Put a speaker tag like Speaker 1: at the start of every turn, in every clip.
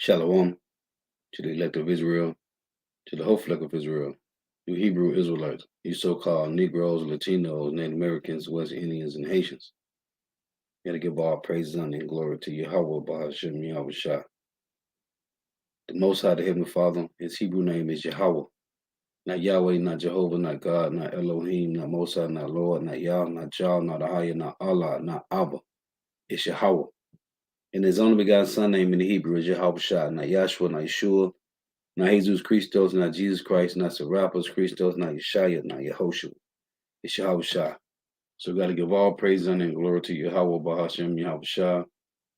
Speaker 1: Shalom to the elect of Israel, to the whole flock of Israel, you Hebrew Israelites, you so-called Negroes, Latinos, Native Americans, West Indians, and Haitians. You gotta give all praises honor and glory to Yahweh Bahashem Yahweh Shah. The Most High, the Heavenly Father, his Hebrew name is Yahweh. Not Yahweh, not Jehovah, not God, not Elohim, not Mosai, not Lord, not Yah, not Jah, not Ahaya, not Allah, not Abba. It's Yahweh. And his only begotten son name in the Hebrew is Yahweh Shah, not Yahshua, not Yeshua, not Jesus Christos, not Jesus Christ, not Serapis Christos, not Yeshaya, not Yehoshua. It's Yahweh Shah. So we got to give all praise and glory to Yahweh Bahashem Yahweh Shah,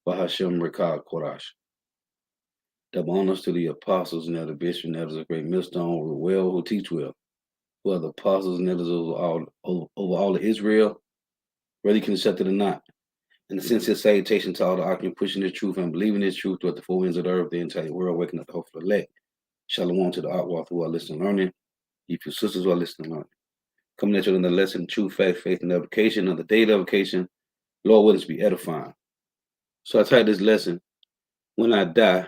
Speaker 1: Bahashem Rekah Korash. Double honors to the apostles and the bishops and elders of great millstone who well, who teach well, who are the apostles and elders over all of Israel, whether you can accept it or not. And the sincere salutation to all the occupants pushing this truth and believing this truth throughout the four winds of the earth, the entire world, waking up the hopeful elect. Shalom to the Outwalk who are listening and learning. You few sisters who are listening and learning. Coming at you in the lesson, truth, faith, and edification of the day of edification. Lord, let us be edifying. So I titled this lesson, When I Die,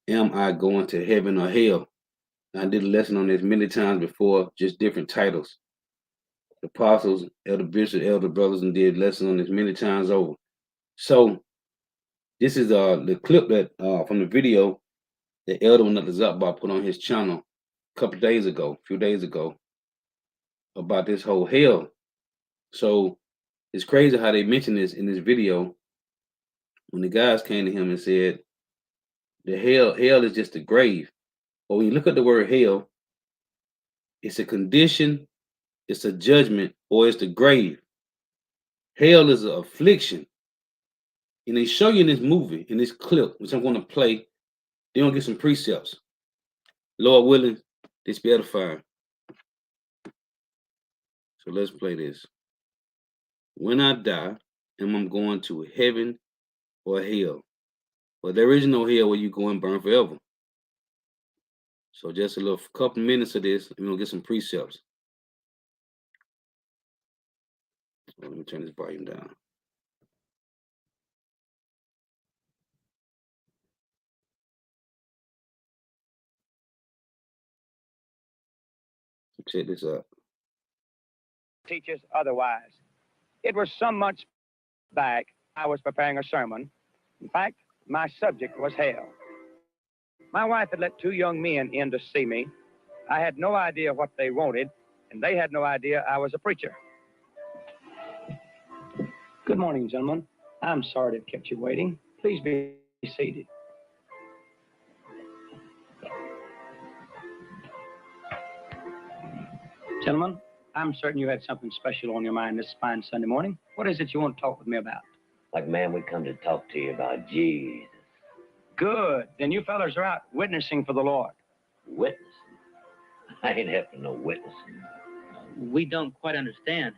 Speaker 1: Am I Going to Heaven or Hell? And I did a lesson on this many times before, just different titles. The apostles, elder bishops, elder brothers, and did lessons on this many times over. So this is the clip that from the video that Elder Zappa put on his channel a few days ago, about this whole hell. So it's crazy how they mentioned this in this video when the guys came to him and said the hell is just the grave. But when you look at the word hell, it's a condition, it's a judgment, or it's the grave. Hell is an affliction. And they show you in this movie, in this clip, which I'm going to play, they're going to get some precepts. Lord willing, this be edifying. So let's play this. When I die, am I going to heaven or hell? Well, there is no hell where you go and burn forever. So just a little couple minutes of this, and we'll get some precepts. So let me turn this volume down. Check this out.
Speaker 2: Teaches otherwise. It was some months back, I was preparing a sermon. In fact, my subject was hell. My wife had let two young men in to see me. I had no idea what they wanted, and they had no idea I was a preacher. Good morning, gentlemen. I'm sorry to have kept you waiting. Please be seated. Gentlemen, I'm certain you had something special on your mind this fine Sunday morning. What is it you want to talk with me about?
Speaker 3: Like, man, we come to talk to you about Jesus.
Speaker 2: Good. Then you fellas are out witnessing for the Lord.
Speaker 3: Witnessing? I ain't after no witnessing.
Speaker 4: We don't quite understand.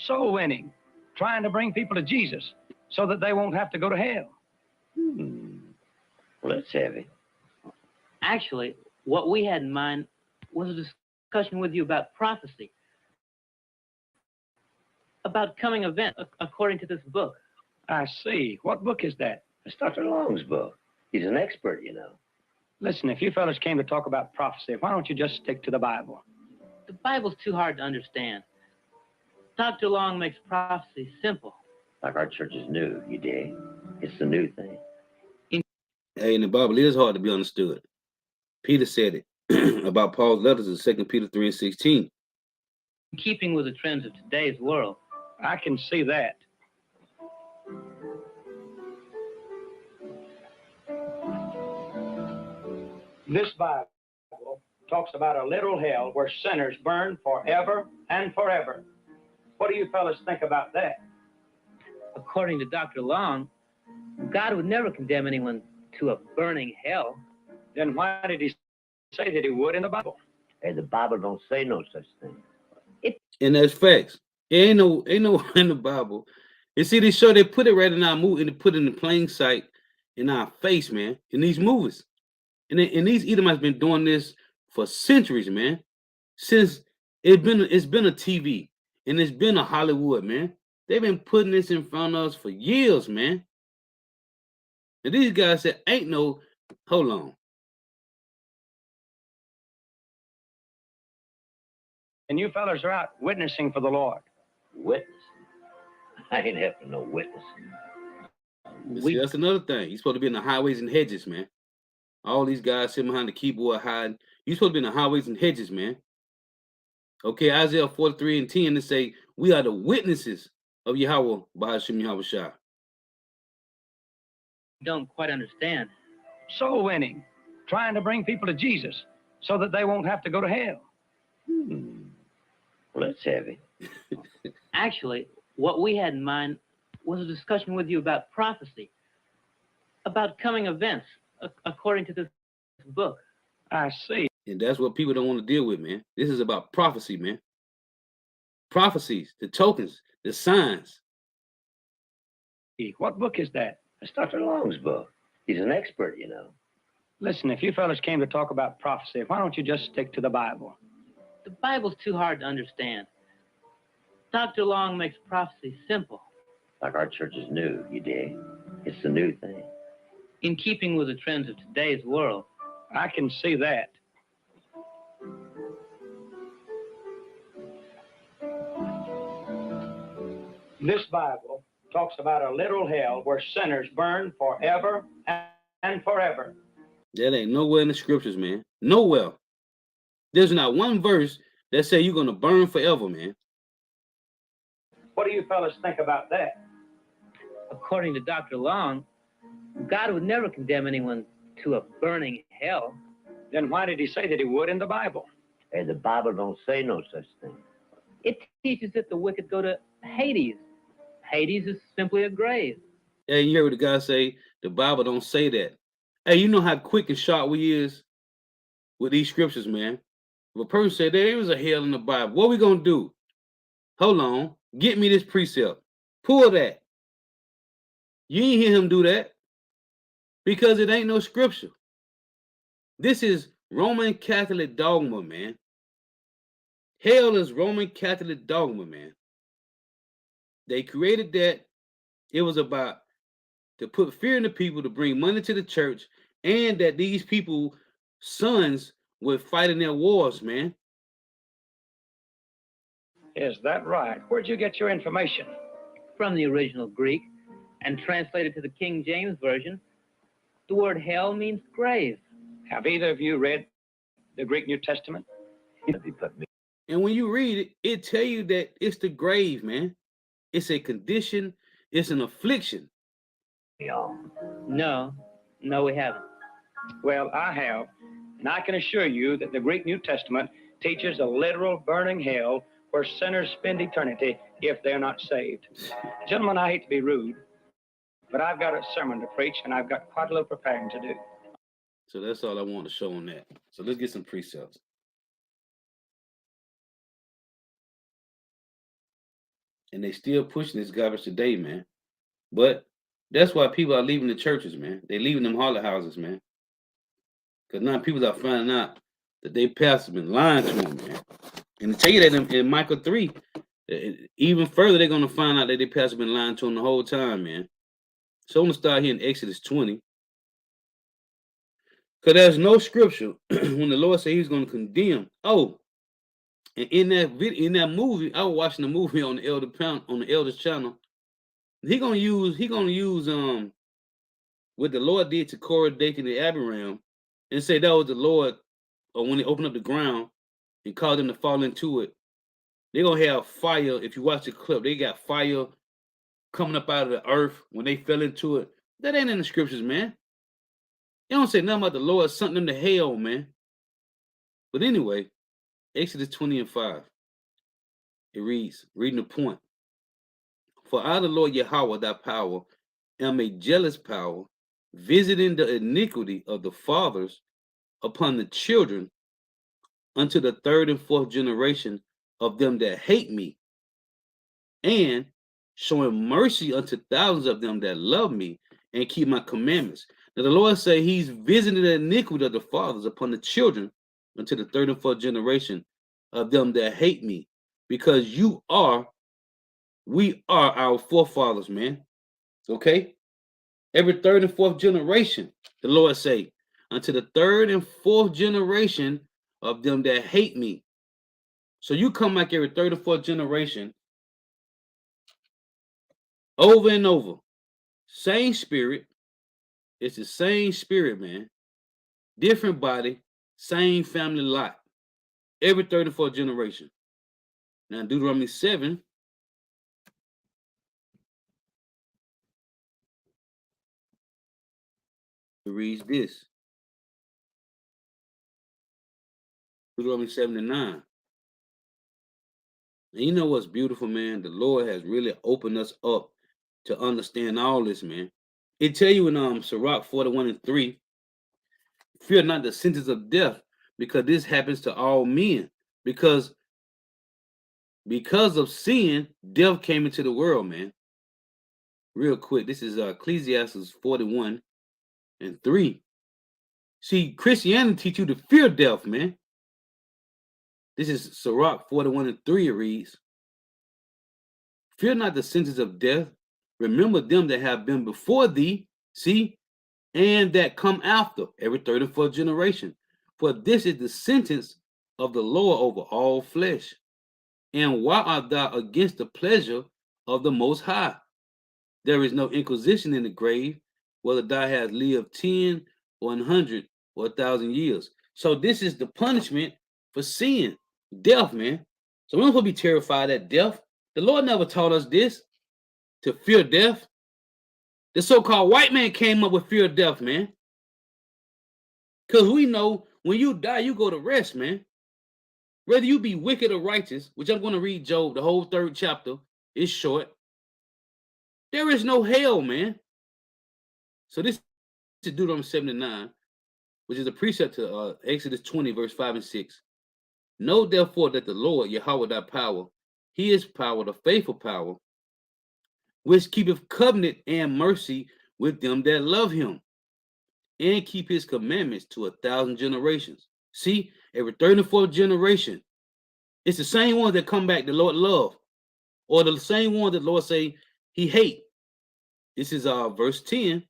Speaker 2: Soul winning. Trying to bring people to Jesus so that they won't have to go to hell.
Speaker 3: Well, that's heavy.
Speaker 4: Actually, what we had in mind was a discussion with you about prophecy. About coming events according to this book.
Speaker 2: I see. What book is that?
Speaker 3: It's Dr. Long's book. He's an expert, you know.
Speaker 2: Listen, if you fellas came to talk about prophecy, why don't you just stick to the Bible?
Speaker 4: The Bible's too hard to understand. Dr. Long makes prophecy simple.
Speaker 3: Like our church is new, you dig? It's the new thing.
Speaker 1: Hey, in the Bible, it is hard to be understood. Peter said it about Paul's letters in 2 Peter 3:16.
Speaker 4: In keeping with the trends of today's world.
Speaker 2: I can see that. This Bible talks about a literal hell where sinners burn forever and forever. What do you fellas think about that?
Speaker 4: According to Dr. Long, God would never condemn anyone to a burning hell.
Speaker 2: Then why did he say that he would in the Bible?
Speaker 3: Hey, the Bible don't say no such thing.
Speaker 1: And that's facts. Ain't no in the Bible. You see, they put it right in our movie, and they put it in the plain sight in our face, man, in these movies. And these Edomites been doing this for centuries, man. Since it's been a TV and it's been a Hollywood, man. They've been putting this in front of us for years, man. And these guys said ain't no Hold on.
Speaker 2: And you fellas are out witnessing for the Lord.
Speaker 3: Witnessing? I ain't having no witnessing.
Speaker 1: See, that's another thing. You're supposed to be in the highways and hedges, man. All these guys sitting behind the keyboard hiding. You're supposed to be in the highways and hedges, man. Okay, Isaiah 43:10, they say, we are the witnesses of Yahweh, Bahashim Yahweh Shah.
Speaker 4: Don't quite understand.
Speaker 2: Soul winning, trying to bring people to Jesus so that they won't have to go to hell.
Speaker 3: Well, that's heavy.
Speaker 4: Actually, what we had in mind was a discussion with you about prophecy, about coming events, according to this book.
Speaker 2: I see.
Speaker 1: And that's what people don't want to deal with, man. This is about prophecy, man. Prophecies, the tokens, the signs.
Speaker 2: What book is that?
Speaker 3: That's Dr. Long's book. He's an expert, you know.
Speaker 2: Listen, if you fellas came to talk about prophecy, why don't you just stick to the Bible?
Speaker 4: The Bible's too hard to understand. Dr. Long makes prophecy simple,
Speaker 3: Like our church is new, you dig? It's the new thing.
Speaker 4: in keeping with the trends of today's world.
Speaker 2: I can see that. This Bible talks about a literal hell where sinners burn forever and forever.
Speaker 1: That ain't nowhere in the scriptures, man. Nowhere. There's not one verse that say you're gonna burn forever, man.
Speaker 2: What do you fellas think about that?
Speaker 4: According to Dr. Long, God would never condemn anyone to a burning hell.
Speaker 2: Then why did he say that he would in the Bible?
Speaker 3: Hey, the Bible don't say no such thing.
Speaker 4: It teaches that the wicked go to Hades. Hades is simply a grave.
Speaker 1: Hey, you hear what the guy say? The Bible don't say that. Hey, you know how quick and sharp we is with these scriptures, man. If a person said there was a hell in the Bible, what we gonna do? Hold on, get me this precept. Pull that. You ain't hear him do that because it ain't no scripture. This is Roman Catholic dogma, man. Hell is Roman Catholic dogma, man. They created that. It was about to put fear in the people, to bring money to the church, and that these people, sons, would fight in their wars, man.
Speaker 2: Is that right? Where'd you get your information?
Speaker 4: From the original Greek and translated to the King James Version, the word hell means grave.
Speaker 2: Have either of you read the Greek New Testament?
Speaker 3: If you put me
Speaker 1: And when you read it, it tell you that it's the grave, man. It's a condition. It's an affliction.
Speaker 3: on.
Speaker 4: No, we haven't.
Speaker 2: Well, I have, and I can assure you that the Greek New Testament teaches a literal burning hell where sinners spend eternity if they're not saved. Gentlemen, I hate to be rude, but I've got a sermon to preach, and I've got quite a little preparing to do.
Speaker 1: So that's all I want to show on that. So let's get some precepts. And they still pushing this garbage today, man. But that's why people are leaving the churches, man. They leaving them harlot houses, man. Because now people are finding out that they pastor been lying to them, man. And to tell you that in Micah 3, even further, they're going to find out that they pastor been lying to them the whole time, man. So I'm going to start here in Exodus 20. Because there's no scripture when the Lord said he's going to condemn. Oh, and in that movie, I was watching the movie on the Elders channel. He gonna use what the Lord did to Korah, Dathan, and Abiram, and say that was the Lord, or when they opened up the ground and caused them to fall into it. They're gonna have fire. If you watch the clip, they got fire coming up out of the earth when they fell into it. That ain't in the scriptures, man. They don't say nothing about the Lord sent them to hell, man. But anyway, Exodus 20:5. It reads, reading the point. For I, the Lord Yahweh, thy power, am a jealous power, visiting the iniquity of the fathers upon the children unto the third and fourth generation of them that hate me, and showing mercy unto thousands of them that love me and keep my commandments. Now the Lord say he's visiting the iniquity of the fathers upon the children unto the third and fourth generation of them that hate me, because we are our forefathers, man. Okay? Every third and fourth generation, the Lord say, unto the third and fourth generation of them that hate me. So you come back every third and fourth generation, over and over. Same spirit. It's the same spirit, man. Different body, same family lot. Every third and fourth generation. Now, Deuteronomy 7. It reads this. Deuteronomy 7 and 9. And you know what's beautiful, man? The Lord has really opened us up to understand all this, man. It tell you in Sirach 41 and 3, fear not the sentence of death, because this happens to all men. Because of sin, death came into the world, man. Real quick, this is Ecclesiastes 41 and 3. See, Christianity teach you to fear death, man. This is Sirach 41 and 3, it reads, fear not the sentence of death. Remember them that have been before thee, see, and that come after, every third and fourth generation. For this is the sentence of the Lord over all flesh. And why art thou against the pleasure of the Most High? There is no inquisition in the grave, whether thou hast lived 10 or 100 or 1,000 years. So this is the punishment for sin, death, man. So we don't supposed to be terrified at death. The Lord never taught us this, to fear death. The so-called white man came up with fear of death, man. Because we know when you die, you go to rest, man. Whether you be wicked or righteous, which I'm going to read Job, the whole 3rd chapter, is short. There is no hell, man. So this is Deuteronomy 79, which is a precept to Exodus 20, verse 5 and 6. Know therefore that the Lord, Yahweh thy power, he is power, the faithful power, which keepeth covenant and mercy with them that love him, and keep his commandments to 1,000 generations. See, every third and fourth generation, it's the same ones that come back the Lord love, or the same one that the Lord say he hate. This is verse 10.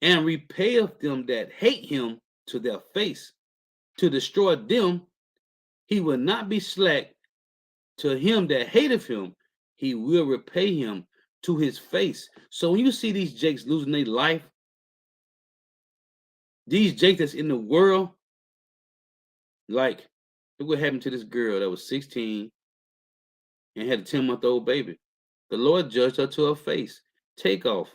Speaker 1: And repayeth them that hate him to their face, to destroy them. He will not be slack to him that hateth him. He will repay him to his face. So when you see these jakes losing their life, these jakes that's in the world, like, look what happened to this girl that was 16 and had a 10-month-old baby. The Lord judged her to her face. Take off.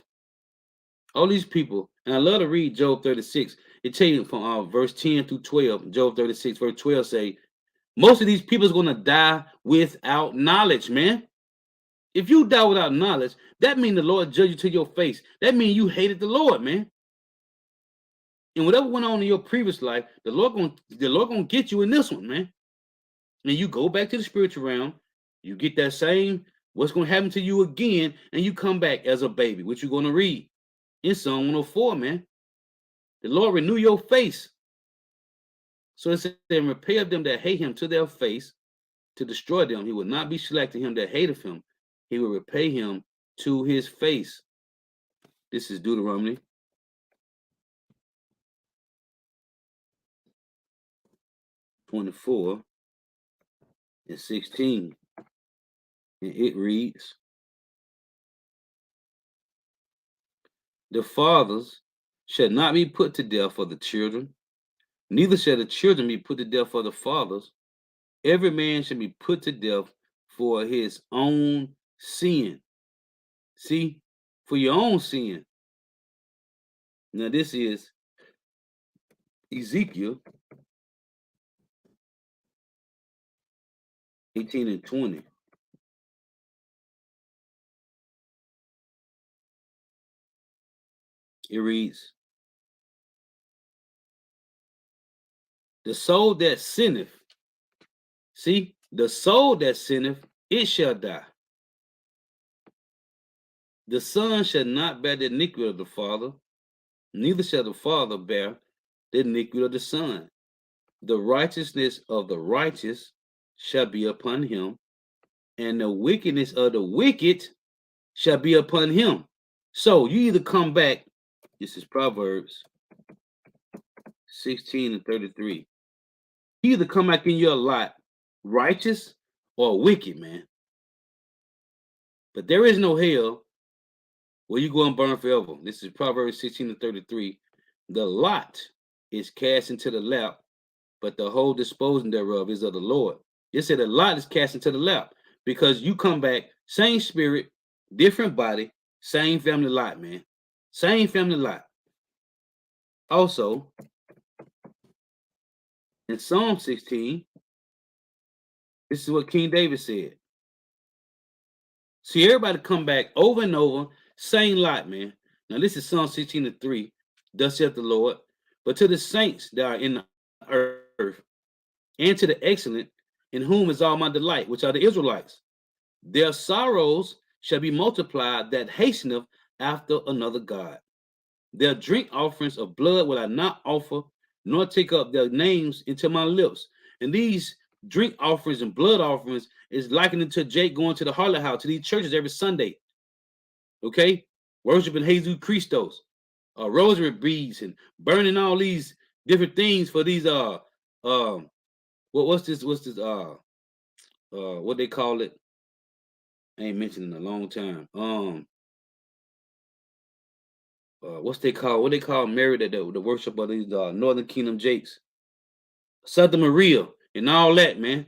Speaker 1: All these people, and I love to read Job 36. It tells you from verse 10 through 12, Job 36, verse 12 say, most of these people is going to die without knowledge, man. If you die without knowledge, that means the Lord judged you to your face. That means you hated the Lord, man. And whatever went on in your previous life, the Lord gonna get you in this one, man. And you go back to the spiritual realm, you get that same, what's going to happen to you again, and you come back as a baby, which you're going to read in Psalm 104, man. The Lord renew your face. So it said, and repay of them that hate him to their face, to destroy them. He will not be slack to him that hateth him. He will repay him to his face. This is Deuteronomy 24 and 16. And it reads, the fathers shall not be put to death for the children, neither shall the children be put to death for the fathers. Every man shall be put to death for his own sin. See, for your own sin. Now this is Ezekiel 18 and 20. It reads, the soul that sinneth, see, the soul that sinneth, it shall die. The son shall not bear the iniquity of the father, neither shall the father bear the iniquity of the son. The righteousness of the righteous shall be upon him, and the wickedness of the wicked shall be upon him. So you either come back, this is Proverbs 16 and 33. You either come back in your lot righteous or wicked, man. But there is no hell where you go and burn forever. This is Proverbs 16 and 33. The lot is cast into the lap, but the whole disposing thereof is of the Lord. It said the lot is cast into the lap because you come back, same spirit, different body, same family lot, man. Same family lot. Also, in Psalm 16, this is what King David said. See, everybody come back over and over, same lot, man. Now, this is Psalm 16 and 3. Thus saith the Lord. But to the saints that are in the earth, and to the excellent, in whom is all my delight, which are the Israelites, their sorrows shall be multiplied that hasteneth after another God. Their drink offerings of blood will I not offer, nor take up their names into my lips. And these drink offerings and blood offerings is likened to Jake going to the harlot house, to these churches every Sunday. Okay? Worshiping Jesus Christos, rosary beads, and burning all these different things for these what they call it? I ain't mentioned in a long time. What they call Mary, that the worship of these Northern Kingdom Jakes, Santa Maria, and all that, man.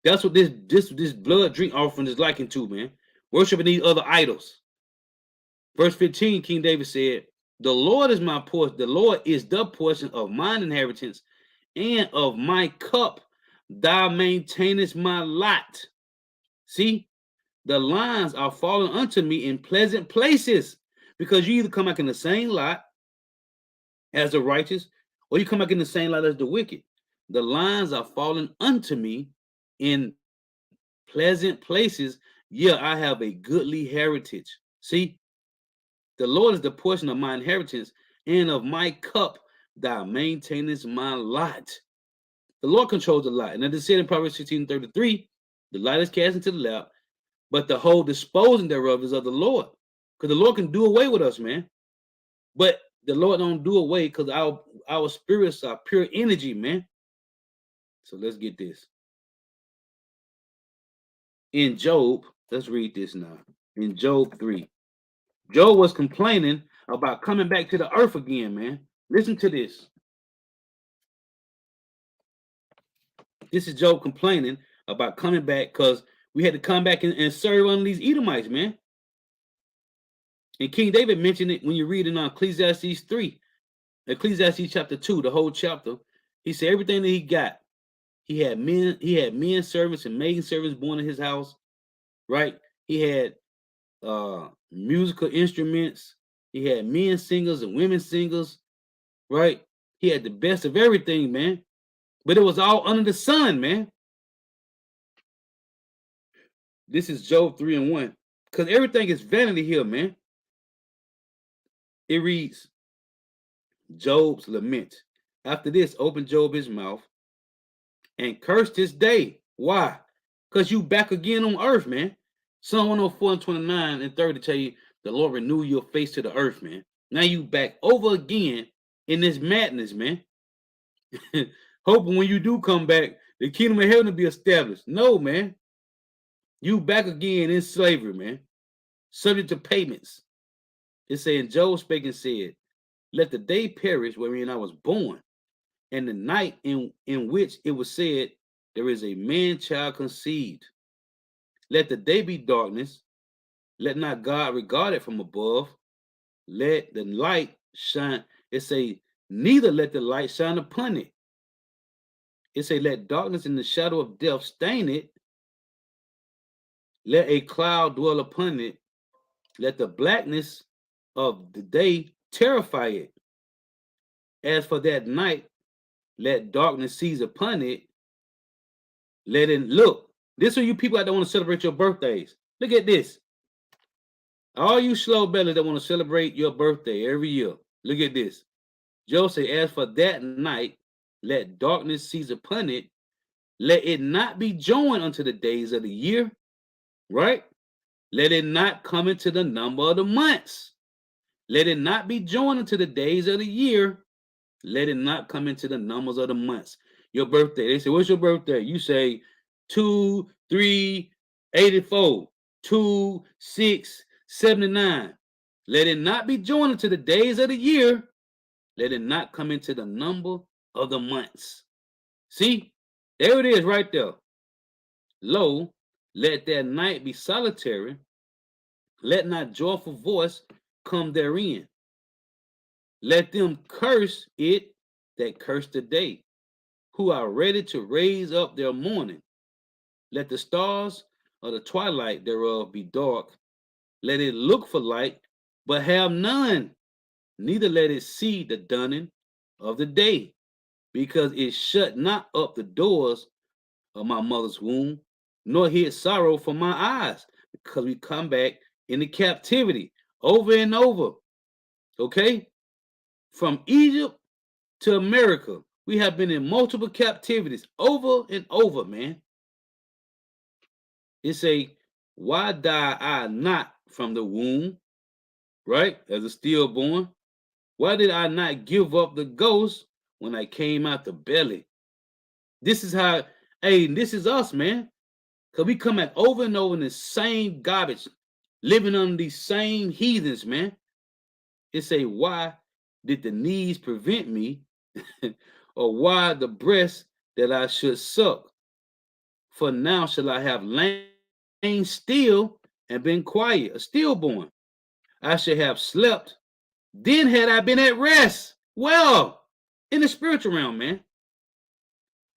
Speaker 1: That's what this blood drink offering is likened to, man. Worshiping these other idols. Verse 15, King David said, the Lord is my portion, the Lord is the portion of mine inheritance, and of my cup thou maintainest my lot. See, the lines are falling unto me in pleasant places, because you either come back in the same lot as the righteous, or you come back in the same lot as the wicked. The lines are falling unto me in pleasant places. Yeah, I have a goodly heritage. See, the Lord is the portion of my inheritance, and of my cup thou maintainest my lot. The Lord controls the lot. And as it said in Proverbs 16:33, the lot is cast into the lap, but the whole disposing thereof is of the Lord. Because the Lord can do away with us, man. But the Lord don't do away because our spirits are pure energy, man. So let's get this. In Job, let's read this now. In Job 3. Job was complaining about coming back to the earth again, man. Listen to this. This is Job complaining about coming back because we had to come back and serve under these Edomites, man. And King David mentioned it when you read in Ecclesiastes 3, Ecclesiastes chapter 2, the whole chapter. He said everything that he got. He had men servants and maiden servants born in his house, right? He had musical instruments. He had men singers and women singers, right? He had the best of everything, man. But it was all under the sun, man. This is Job 3 and 1. Because everything is vanity here, man. It reads, Job's lament. After this, opened Job his mouth and cursed his day. Why? Because you back again on earth, man. Psalm 104 and 29 and 30 tell you, the Lord renew your face to the earth, man. Now you back over again in this madness, man. Hoping when you do come back, the kingdom of heaven will be established. No, man. You back again in slavery, man. Subject to payments. It's saying, Job spake and said, let the day perish wherein I was born, and the night in which it was said, there is a man-child conceived. Let the day be darkness. Let not God regard it from above. Let the light shine. It say, neither let the light shine upon it. It say, let darkness and the shadow of death stain it. Let a cloud dwell upon it. Let the blackness of the day terrify it. As for that night, let darkness seize upon it. Let it look. This are you people that don't want to celebrate your birthdays. Look at this. All you slow bellies that want to celebrate your birthday every year. Look at this. Job say, as for that night, let darkness seize upon it. Let it not be joined unto the days of the year. Right? Let it not come into the number of the months. Let it not be joined unto the days of the year. Let it not come into the numbers of the months. Your birthday. They say, what's your birthday? You say 2, 3, 84, 2, 6, 79. Let it not be joined to the days of the year. Let it not come into the number of the months. See, there it is right there. Lo, let that night be solitary. Let not joyful voice come therein. Let them curse it that curse the day, who are ready to raise up their mourning. Let the stars of the twilight thereof be dark. Let it look for light, but have none. Neither let it see the dawning of the day, because it shut not up the doors of my mother's womb, nor hid sorrow from my eyes, because we come back into captivity over and over. Okay? From Egypt to America, we have been in multiple captivities over and over, man. It say, why die I not from the womb, right? As a stillborn. Why did I not give up the ghost when I came out the belly? This is how, hey, this is us, man. Because we come back over and over in the same garbage, living under these same heathens, man. It say, why did the knees prevent me? Or why the breast that I should suck? For now shall I have lain still and been quiet, a stillborn. I should have slept. Then had I been at rest. Well, in the spiritual realm, man,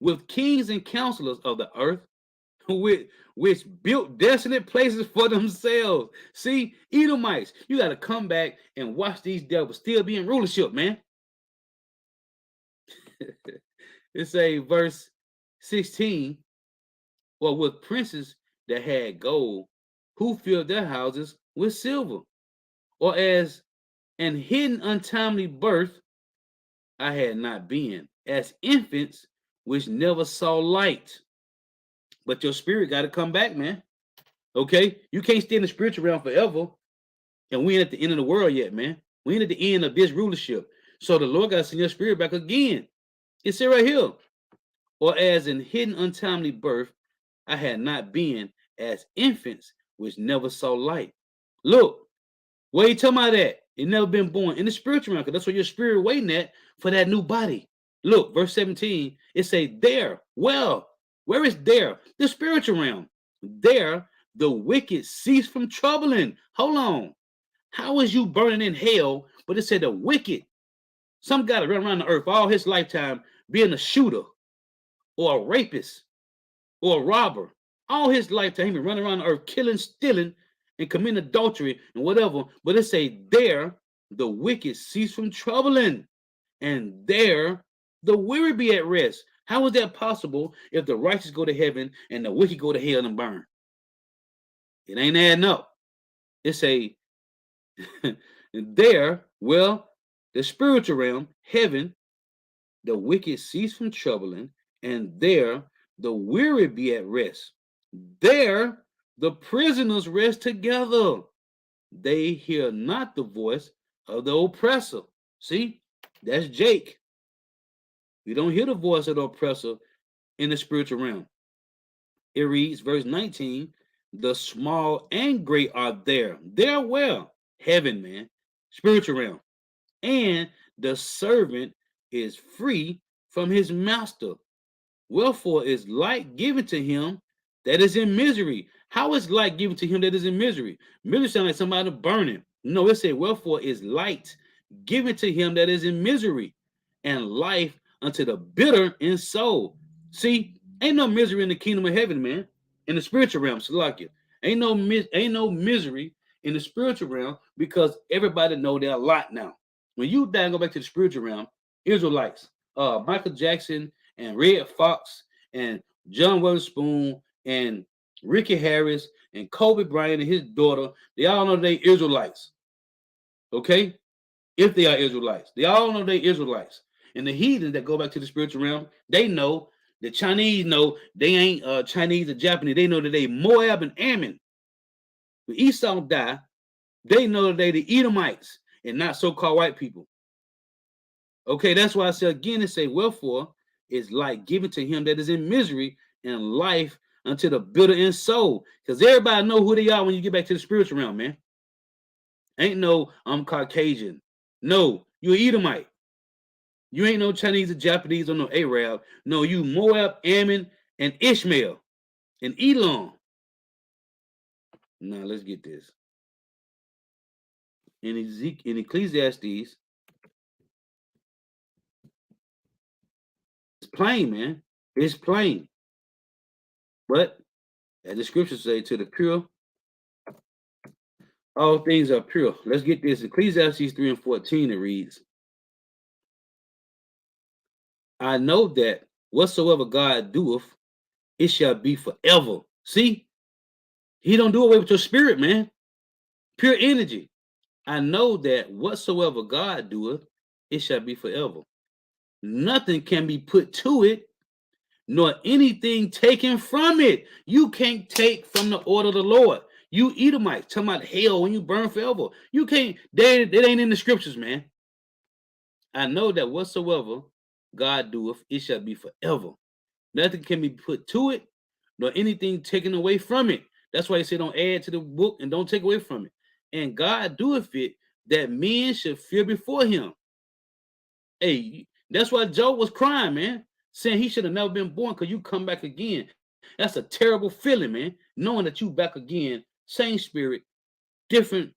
Speaker 1: with kings and counselors of the earth, which built desolate places for themselves. See, Edomites, you got to come back and watch these devils still be in rulership, man. It say verse 16, or with princes that had gold, who filled their houses with silver, or as an hidden untimely birth I had not been, as infants which never saw light. But your spirit got to come back, man. Okay? You can't stay in the spiritual realm forever. And we ain't at the end of the world yet, man. We ain't at the end of this rulership. So the Lord got to send your spirit back again. It's it right here. Or as in hidden untimely birth, I had not been, as infants which never saw light. Look, where you talking about that? It never been born in the spiritual realm, because that's what your spirit waiting at for that new body. Look, verse 17, it say there. Well, where is there? The spiritual realm. There, the wicked cease from troubling. Hold on. How is you burning in hell? But it said the wicked. Some guy to run around the earth all his lifetime being a shooter or a rapist or a robber. All his lifetime he been running around the earth killing, stealing, and committing adultery and whatever. But it say there, the wicked cease from troubling. And there, the weary be at rest. How is that possible if the righteous go to heaven and the wicked go to hell and burn? It ain't adding up. It say there, well, the spiritual realm, heaven, the wicked cease from troubling, and there the weary be at rest. There the prisoners rest together. They hear not the voice of the oppressor. See, that's Jake. We don't hear the voice of the oppressor in the spiritual realm. It reads, verse 19, the small and great are there. They're well, heaven, man, spiritual realm. And the servant is free from his master. Wherefore is light given to him that is in misery. How is light given to him that is in misery? Misery sounds like somebody burning. No, it said, wherefore is light given to him that is in misery, and life unto the bitter in soul. See, ain't no misery in the kingdom of heaven, man. In the spiritual realm, Salakia. Ain't no misery in the spiritual realm, because everybody know their lot now. When you die and go back to the spiritual realm, Israelites, Michael Jackson and Red Fox and John Witherspoon and Ricky Harris and Kobe Bryant and his daughter, they all know they Israelites. Okay? If they are Israelites. They all know they Israelites. And the heathens that go back to the spiritual realm, they know, the Chinese know they ain't Chinese or Japanese. They know that they Moab and Ammon. When Esau die, they know that they the Edomites and not so-called white people. Okay, that's why I say again and say, wherefore is light given to him that is in misery, and life unto the bitter in soul. Because everybody know who they are when you get back to the spiritual realm, man. Ain't no I'm Caucasian. No, you an Edomite. You ain't no Chinese or Japanese or no Arab. No, you Moab, Ammon, and Ishmael, and Elam. Now let's get this. In Ecclesiastes, it's plain, man. It's plain. But as the scriptures say, to the pure, all things are pure. Let's get this. Ecclesiastes 3 and 14, it reads, I know that whatsoever God doeth, it shall be forever. See, he don't do away with your spirit, man. Pure energy. I know that whatsoever God doeth, it shall be forever. Nothing can be put to it, nor anything taken from it. You can't take from the order of the Lord. You Edomites talking about hell when you burn forever. You can't, that ain't in the scriptures, man. I know that whatsoever God doeth, it shall be forever. Nothing can be put to it, nor anything taken away from it. That's why he said don't add to the book and don't take away from it. And God doeth it that men should fear before him. Hey, that's why Job was crying, man, saying he should have never been born because you come back again. That's a terrible feeling, man, knowing that you back again, same spirit, different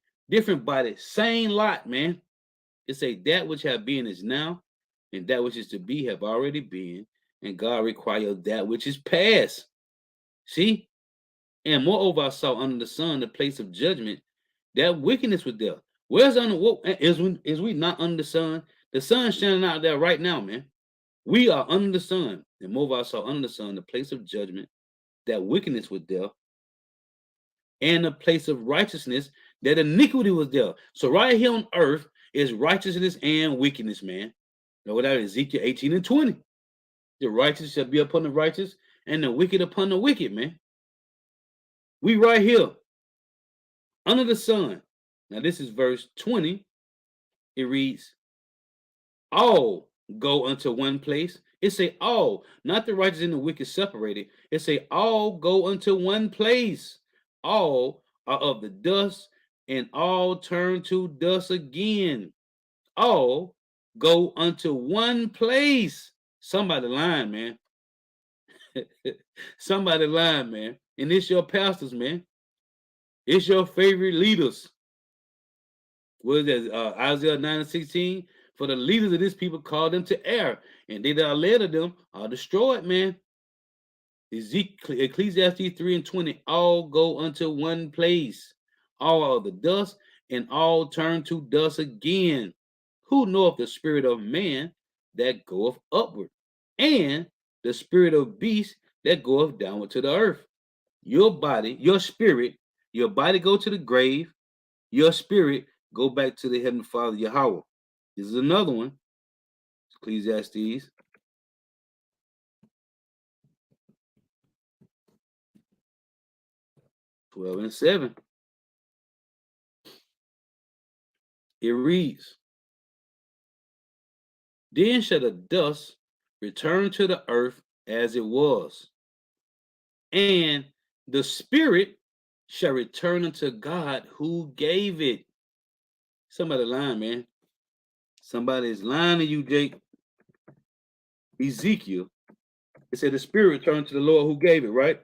Speaker 1: body, same lot, man. It say that which have been is now, and that which is to be have already been, and God requires that which is past. See? And moreover, I saw under the sun the place of judgment, that wickedness was there. Where's under what is we not under the sun? The sun's shining out there right now, man. We are under the sun. And moreover, I saw under the sun the place of judgment, that wickedness was there, and the place of righteousness, that iniquity was there. So right here on earth is righteousness and wickedness, man. Know what that is? Ezekiel 18 and 20. The righteous shall be upon the righteous, and the wicked upon the wicked, man. We right here under the sun. Now this is verse 20. It reads, all go unto one place. It say all, not the righteous and the wicked separated. It say all go unto one place. All are of the dust, and all turn to dust again. All go unto one place. Somebody lying, man. Somebody lying, man. And it's your pastors, man. It's your favorite leaders. What is that? Isaiah 9 and 16. For the leaders of this people call them to err, and they that are led of them are destroyed, man. Ecclesiastes 3 and 20. All go unto one place. All are the dust, and all turn to dust again. Who knoweth the spirit of man that goeth upward, and the spirit of beast that goeth downward to the earth? Your body, your spirit, your body go to the grave, your spirit go back to the Heavenly Father Yahweh. This is another one. Ecclesiastes 12 and 7. It reads, then shall the dust return to the earth as it was, and the spirit shall return unto God who gave it. Somebody lying, man. Somebody is lying to you, Jake. Ezekiel. It said the spirit returned to the Lord who gave it, right?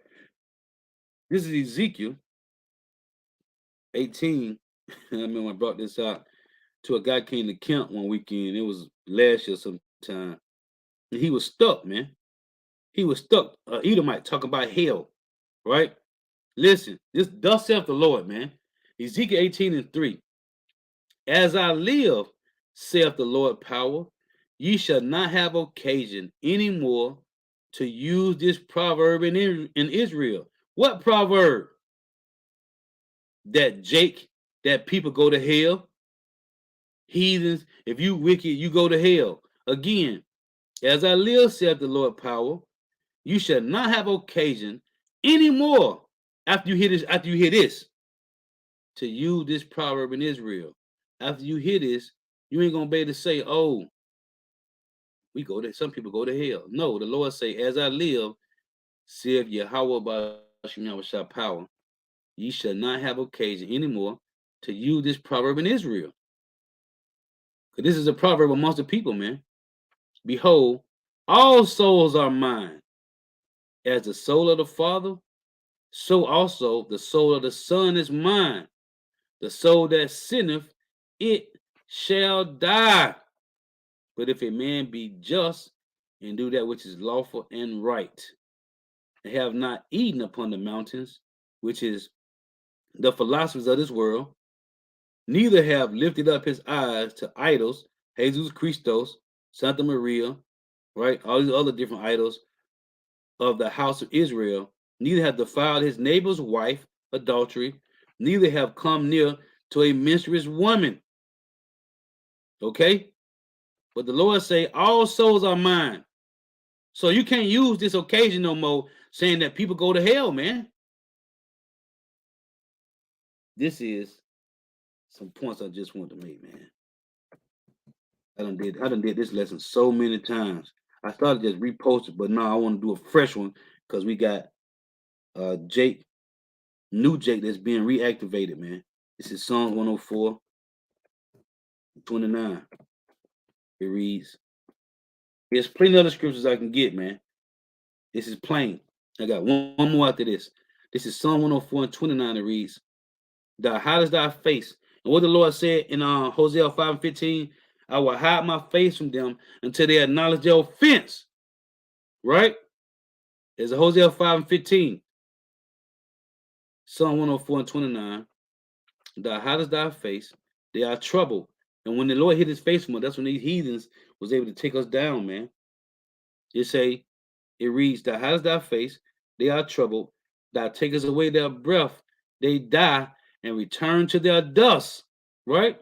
Speaker 1: This is Ezekiel 18. I remember I brought this out to a guy came to camp one weekend. It was last year sometime. And he was stuck, man. He was stuck. Edomite talking about hell, right? Listen, this thus saith the Lord, man. Ezekiel 18 and 3. As I live, saith the Lord power, ye shall not have occasion anymore to use this proverb in Israel. What proverb? That people go to hell. Heathens, if you wicked, you go to hell. Again, as I live, saith the Lord power, you shall not have occasion anymore after you hear this, to use this proverb in Israel. After you hear this, you ain't gonna be able to say, oh, Some people go to hell. No, the Lord say, as I live, saith Yahweh by Shall power, ye shall not have occasion anymore to use this proverb in Israel. Because this is a proverb amongst the people, man. Behold, all souls are mine. As the soul of the Father, so also the soul of the Son is mine. The soul that sinneth, it shall die. But if a man be just and do that which is lawful and right, and have not eaten upon the mountains, which is the philosophers of this world, neither have lifted up his eyes to idols, Jesus Christos, Santa Maria, right? All these other different idols of the house of Israel, neither have defiled his neighbor's wife, adultery, neither have come near to a menstruous woman. Okay? But the Lord say, all souls are mine. So you can't use this occasion no more saying that people go to hell, man. This is some points I just want to make, man. I done did this lesson so many times. I started just reposting, but now I want to do a fresh one because we got Jake, new Jake that's being reactivated, man. This is Psalms 104, 29. It reads, there's plenty of other scriptures I can get, man. This is plain. I got one more after this. This is Psalm 104 and 29. It reads, thou hidest thy face. And what the Lord said in Hosea 5 and 15, I will hide my face from them until they acknowledge their offense. Right? There's a Hosea 5 and 15. Psalm 104 and 29. Thou hidest thy face. They are troubled. And when the Lord hid his face from us, that's when these heathens was able to take us down, man. It reads, thou hidest thy face. They are troubled. Thou takest away their breath. They die and return to their dust. Right?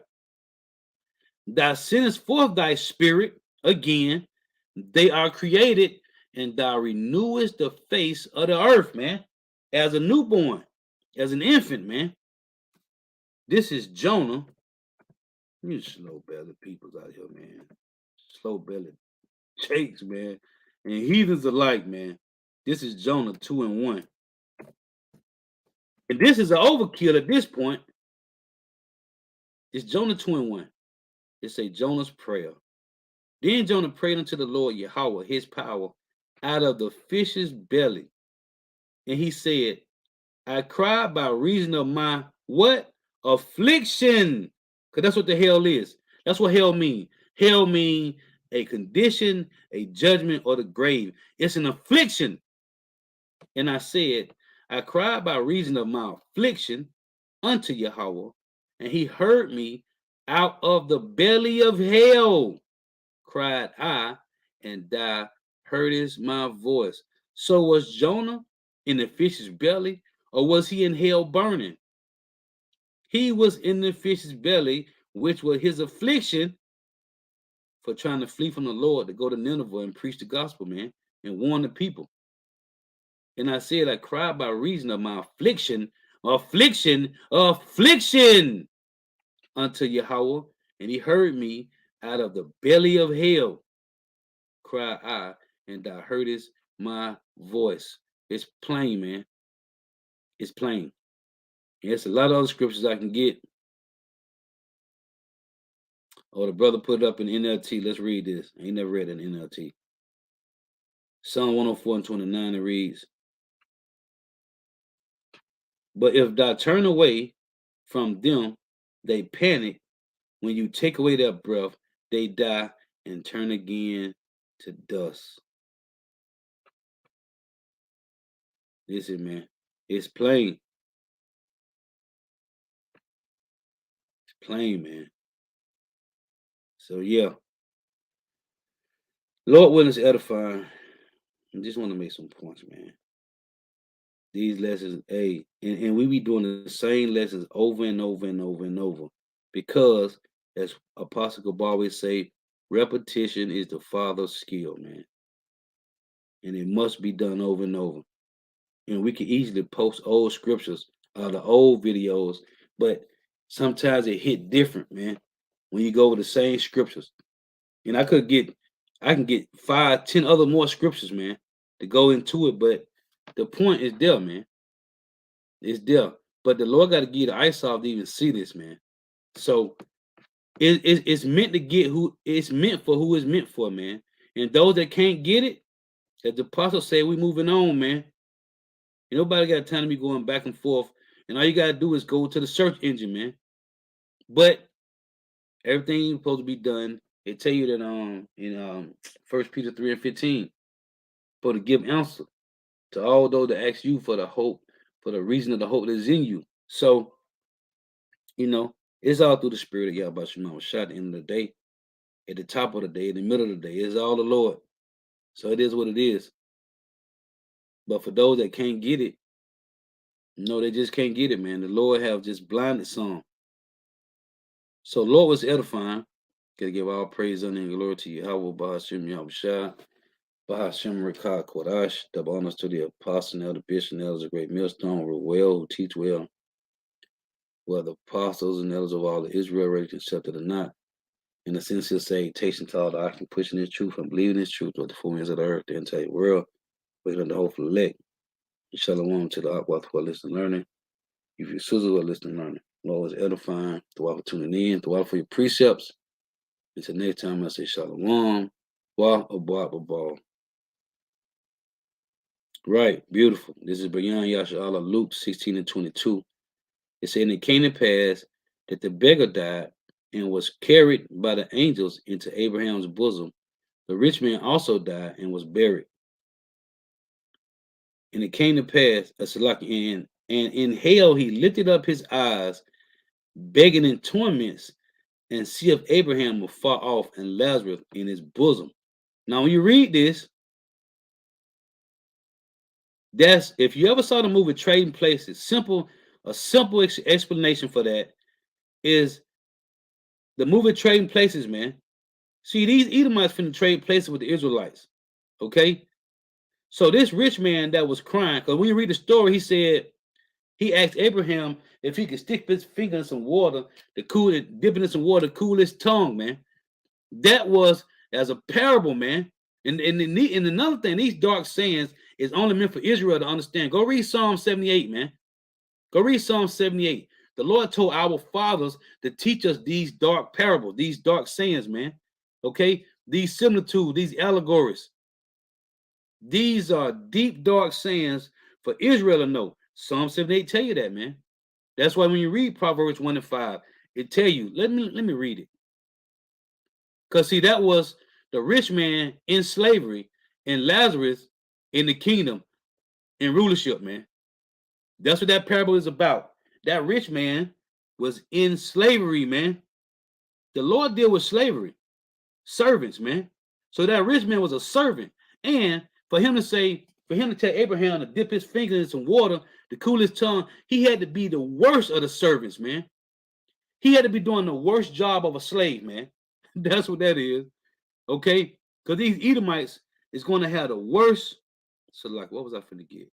Speaker 1: Thou sendest forth thy spirit again. They are created, and thou renewest the face of the earth, man. As a newborn, as an infant, man. This is Jonah. You slow-bellied peoples out here, man. Slow-bellied jakes, man. And heathens alike, man. This is Jonah 2 and 1. And this is an overkill at this point. It's Jonah 2 and 1. It's a Jonah's prayer. Then Jonah prayed unto the Lord Yahweh, his power, out of the fish's belly. And he said, I cried by reason of my what? Affliction. Because that's what the hell is. That's what hell means. Hell means a condition, a judgment, or the grave. It's an affliction. And I said, I cried by reason of my affliction unto Yahweh, and he heard me out of the belly of hell, cried I, and thou heardest my voice. So was Jonah in the fish's belly, or was he in hell burning? He was in the fish's belly, which was his affliction for trying to flee from the Lord to go to Nineveh and preach the gospel, man, and warn the people. And I said, I cried by reason of my affliction unto Yahweh, and he heard me out of the belly of hell, cried I, and thou heardest my voice. It's plain, man. It's plain. There's a lot of other scriptures I can get. Oh, the brother put it up in NLT. Let's read this. I ain't never read it in NLT. Psalm 104 and 29, it reads, but if thou turn away from them, they panic. When you take away their breath, they die and turn again to dust. Listen, man. It's plain. It's plain, man. So, yeah. Lord willing is edifying. I just want to make some points, man. These lessons, hey, and we be doing the same lessons over and over and over and over. Because, as Apostle Gabal always say, repetition is the father's skill, man. And it must be done over and over. And we can easily post old scriptures, the old videos, but sometimes it hit different, man, when you go over the same scriptures. And I could get I can get 5, 10 other more scriptures, man, to go into it. But the point is there, man. It's there. But the Lord got to give you the eyes off to even see this, man. So it's meant to get who it's meant for, who it's meant for, man. And those that can't get it, as the apostle said, we moving on, man. Ain't nobody got time to be going back and forth. And all you gotta do is go to the search engine, man. But everything supposed to be done. It tell you that in 1 Peter 3 and 15, for to give answer to all those that ask you for the hope, for the reason of the hope that is in you. So, it's all through the spirit of Yahweh Shema Shah at the end of the day, at the top of the day, in the middle of the day. It's all the Lord. So it is what it is. But for those that can't get it, no, they just can't get it, man. The Lord have just blinded some. So Lord was edifying. Gotta give all praise, honor, and glory to Yahweh, Bahashim Yahushua, Bahashim Rekah Kodash, double honors to the apostle, and elder bishop, and elders of great millstone, who well, who teach well, whether apostles and elders of all the Israel ready to accept it or not. In the sincere salutation to all the oxen pushing this truth and believing this truth with the full ends of the earth, the entire world, waiting the hopeful elect. And shalom to the Akwath who are listening learning. If you sisters who are listening learning, Lord is edifying. Throughout for tuning in, throughout for your precepts. Until next time, I say shalom. Wah. Right, beautiful. This is Bayan Yasha Luke 16 and 22. It said, and it came to pass that the beggar died and was carried by the angels into Abraham's bosom. The rich man also died and was buried. And it came to pass, and in hell he lifted up his eyes, begging in torments, and seeth Abraham afar off and Lazarus in his bosom. Now, when you read this, that's if you ever saw the movie Trading Places, a simple explanation for that is the movie Trading Places, man. See, these Edomites finna trade places with the Israelites. Okay? So this rich man that was crying, because when you read the story, he said he asked Abraham if he could stick his finger in some water to cool it, dip it in some water to cool his tongue, man. That was as a parable, man. And another thing, these dark sayings is only meant for Israel to understand. Go read Psalm 78, man. Go read Psalm 78. The Lord told our fathers to teach us these dark parables, these dark sayings, man. Okay? These similitudes, these allegories. These are deep, dark sayings for Israel to know. Psalm 78 tell you that, man. That's why when you read Proverbs 1 and 5, it tell you, let me read it. Because see, that was the rich man in slavery and Lazarus in the kingdom in rulership, man. That's what that parable is about. That rich man was in slavery, man. The Lord deal with slavery, servants, man. So that rich man was a servant. And for him to tell Abraham to dip his finger in some water to cool his tongue, he had to be the worst of the servants, man. He had to be doing the worst job of a slave, man. That's what that is. Okay? Because these Edomites is going to have the worst. So, like, what was I finna get?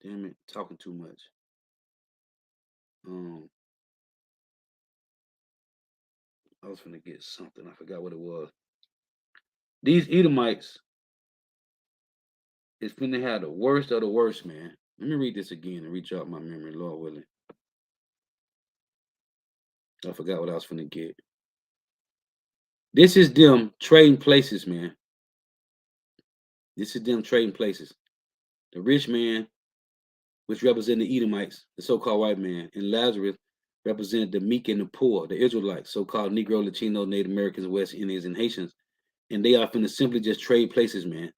Speaker 1: Damn it, talking too much. I was finna get something. I forgot what it was. These Edomites is finna have the worst of the worst, man. Let me read this again and reach out my memory, Lord willing. I forgot what I was finna get. This is them trading places, man. This is them trading places. The rich man, which represent the Edomites, the so-called white man, and Lazarus represent the meek and the poor, the Israelites, so-called Negro, Latino, Native Americans, West Indians, and Haitians. And they are finna simply just trade places, man.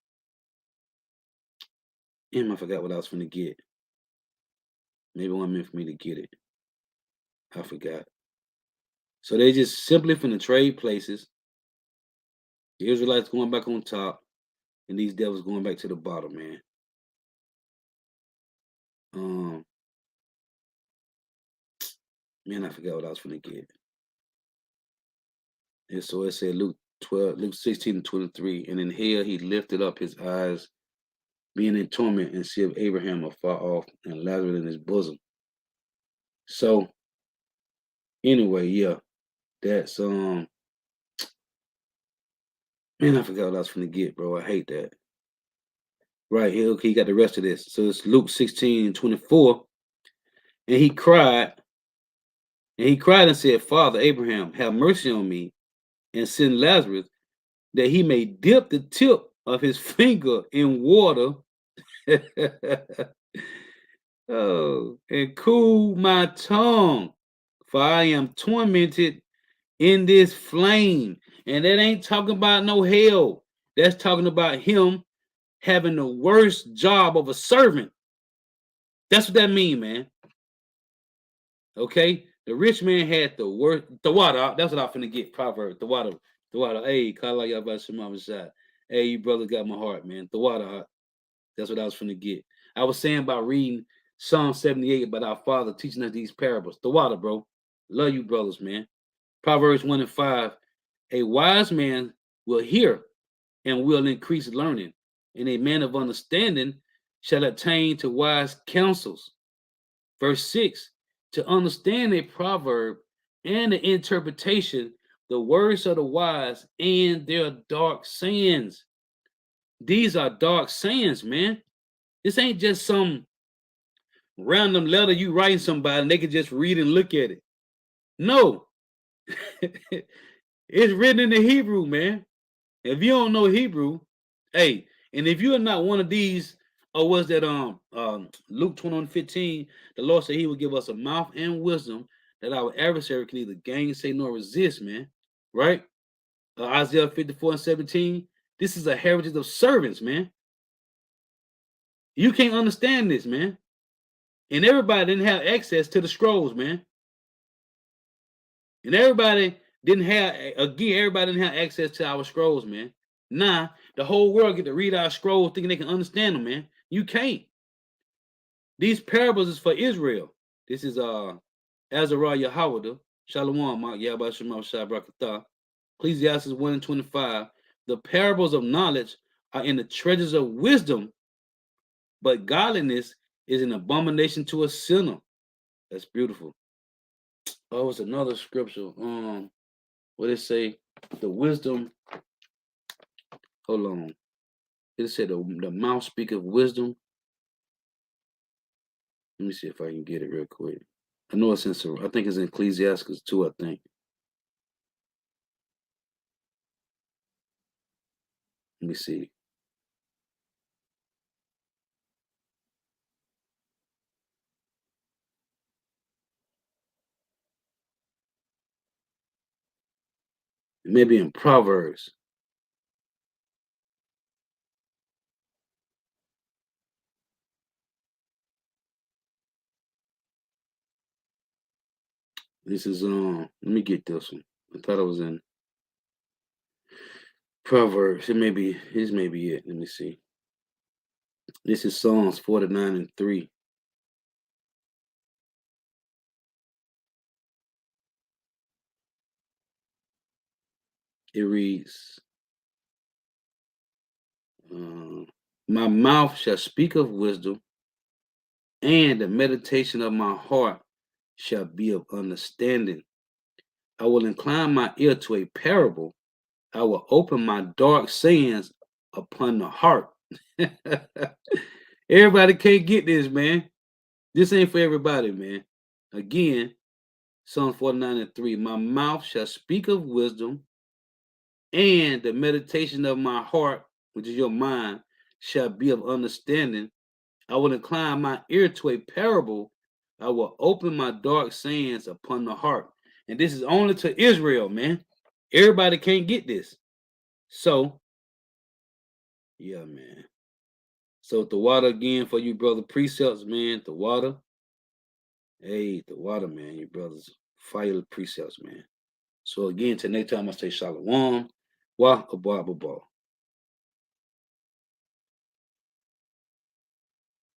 Speaker 1: Damn, I forgot what I was finna get. Maybe one meant for me to get it. I forgot. So they just simply finna trade places. The Israelites going back on top, and these devils going back to the bottom, man. Man, I forgot what I was finna get. And so it said Luke 16 and 23, and in hell he lifted up his eyes, being in torment, and see of Abraham afar off and Lazarus in his bosom. So anyway, yeah, that's Man, I forgot what I was finna get, bro. I hate that. Right here, okay, you got the rest of this. So it's Luke 16:24. And he cried, and said, Father Abraham, have mercy on me, and send Lazarus that he may dip the tip of his finger in water. Oh, and cool my tongue, for I am tormented in this flame. And that ain't talking about no hell. That's talking about him having the worst job of a servant. That's what that mean, man. Okay? The rich man had the worst. The water. That's what I'm finna get. Proverb. The water. The water. Hey, Kala Yabashimama shot. Hey, you brother got my heart, man. The water. That's what I was finna get. I was saying about reading Psalm 78 about our Father teaching us these parables. The water, bro. Love you, brothers, man. Proverbs 1 and 5. A wise man will hear and will increase learning, and a man of understanding shall attain to wise counsels. Verse 6. To understand a proverb and the interpretation, the words of the wise and their dark sayings. These are dark sayings, man. This ain't just some random letter you writing somebody and they can just read and look at it. No. It's written in the Hebrew, man. If you don't know Hebrew, hey, and if you're not one of these, or was that Luke 21:15, the Lord said he would give us a mouth and wisdom that our adversary can neither gainsay nor resist, man. Right? Isaiah 54:17. This is a heritage of servants, man. You can't understand this, man. And everybody didn't have access to the scrolls, man. And everybody didn't have access to our scrolls, man. Nah, the whole world get to read our scrolls thinking they can understand them, man. You can't. These parables is for Israel. This is Azariah Yahawada, Shalom, Mark Yabba Shema Shabrakatah. Ecclesiastes 1 and 25. The parables of knowledge are in the treasures of wisdom, but godliness is an abomination to a sinner. That's beautiful. Oh, it's another scripture. What it say? The wisdom. Hold on. It said the mouth speaketh wisdom. Let me see if I can get it real quick. I know it's in. I think it's in Ecclesiastes 2. I think. Let me see. Maybe in Proverbs. This is let me get this one. I thought it was in Proverbs. This may be it. Let me see. This is Psalms 49 and 3. It reads, my mouth shall speak of wisdom, and the meditation of my heart shall be of understanding. I will incline my ear to a parable. I will open my dark sayings upon the heart. Everybody can't get this, man. This ain't for everybody, man. Again, Psalm 49 and 3. My mouth shall speak of wisdom, and the meditation of my heart, which is your mind, shall be of understanding. I will incline my ear to a parable. I will open my dark sayings upon the heart. And this is only to Israel, man. Everybody can't get this. So, yeah, man. So the water again for you, brother precepts, man. The water. Hey, the water, man. You brothers, fire precepts, man. So again, till next time I say shalom. Wa abba.